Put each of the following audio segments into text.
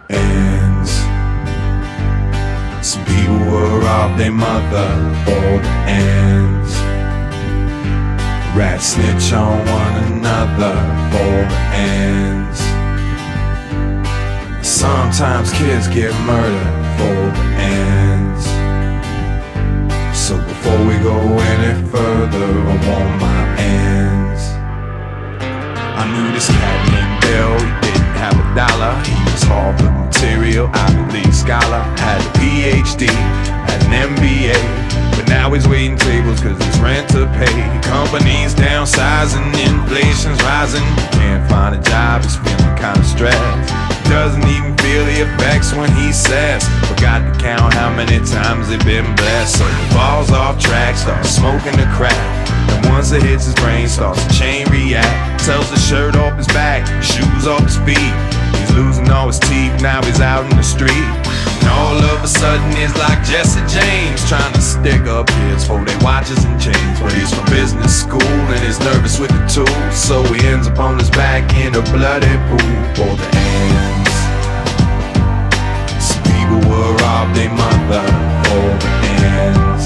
Ends. Some people will rob their mother for the ends. Rats snitch on one another for the ends. Sometimes kids get murdered for the ends. So before we go any further, I want my ends. I knew this cat named Bill, he didn't have a dollar. He was Harvard material, Ivy League scholar. Had a Ph.D, had an M.B.A, but now he's waiting tables cause it's rent to pay. Companies downsizing, inflation's rising. Can't find a job, he's feeling kinda stressed. Doesn't even feel the effects when he says, forgot to count how many times they've been blessed. So he falls off track, starts smoking the crack. And once it hits his brain, starts to chain react. Tells his shirt off his back, shoes off his feet. He's losing all his teeth, now he's out in the street. And all of a sudden it's like Jesse James trying to stick up kids for their watches and chains. But he's from business school and he's nervous with the tools, so he ends up on his back in a bloody pool for the ends. Some people will rob their mother for the ends.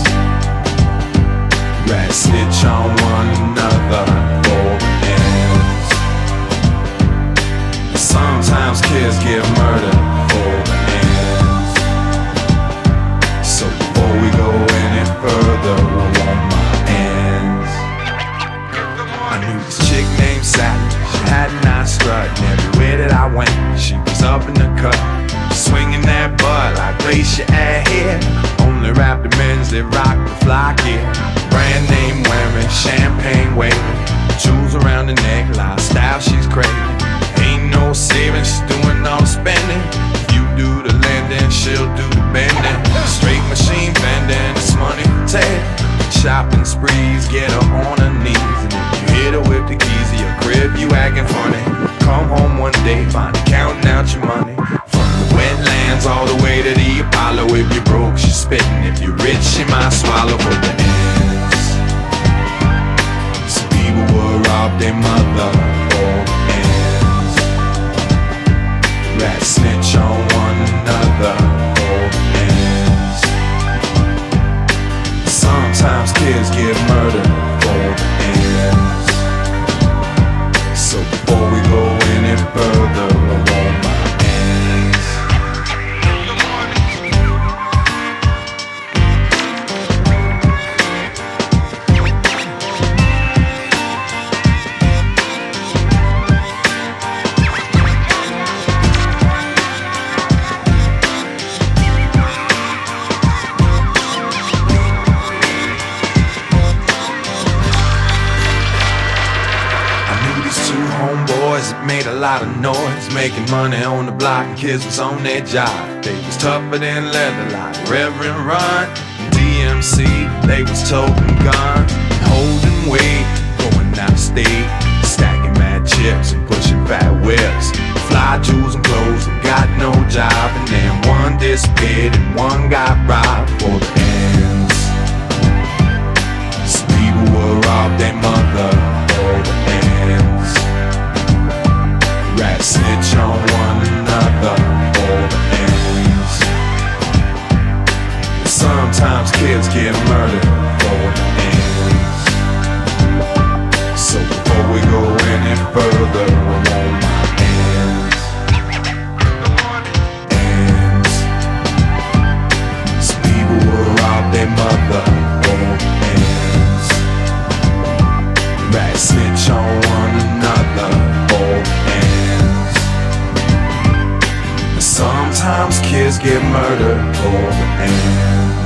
Rats snitch on one another for the ends. Sometimes kids get murdered for the ends. So before we go any further, I want my ends. I knew this chick named Sally, she had a nice strut, and everywhere that I went, she was up in the cut, swinging that butt like glacier at here. Only rap the men's that rock the fly gear. Brand name wearing, champagne waving, jewels around the neck, lifestyle she's craving. Ain't no saving, she's doing all the spending. If you do the lending, she'll do the bending. Straight machine bending, it's money for Ted. Shopping sprees, get her on her knees. And if you hit her with the keys of your crib, you acting funny. Come home one day, find her counting out your money. From the wetlands all the way to the Apollo. If you're broke, she's spitting. If you're rich, she might swallow for the ends. Some people will rob their mother for the ends. Rats snitch on one another for the ends. Sometimes kids get murdered for the ends. So before we go any further, I want my ends. Homeboys that made a lot of noise, making money on the block, and kids was on their job. They was tougher than leather, like Reverend Run and DMC. They was toting guns, holding weight, going out of state, stacking mad chips and pushing fat whips. Fly jewels and clothes and got no job, and then one disappeared and one got robbed for the ends. Some people will rob their mother for the ends. Rats snitch on one another for the ends. Sometimes kids get murdered for the ends. So before we go any further, I want my ends. Ends. Some people will rob their mother for the ends. Rats snitch on one another for the ends. Sometimes kids get murdered for the ends.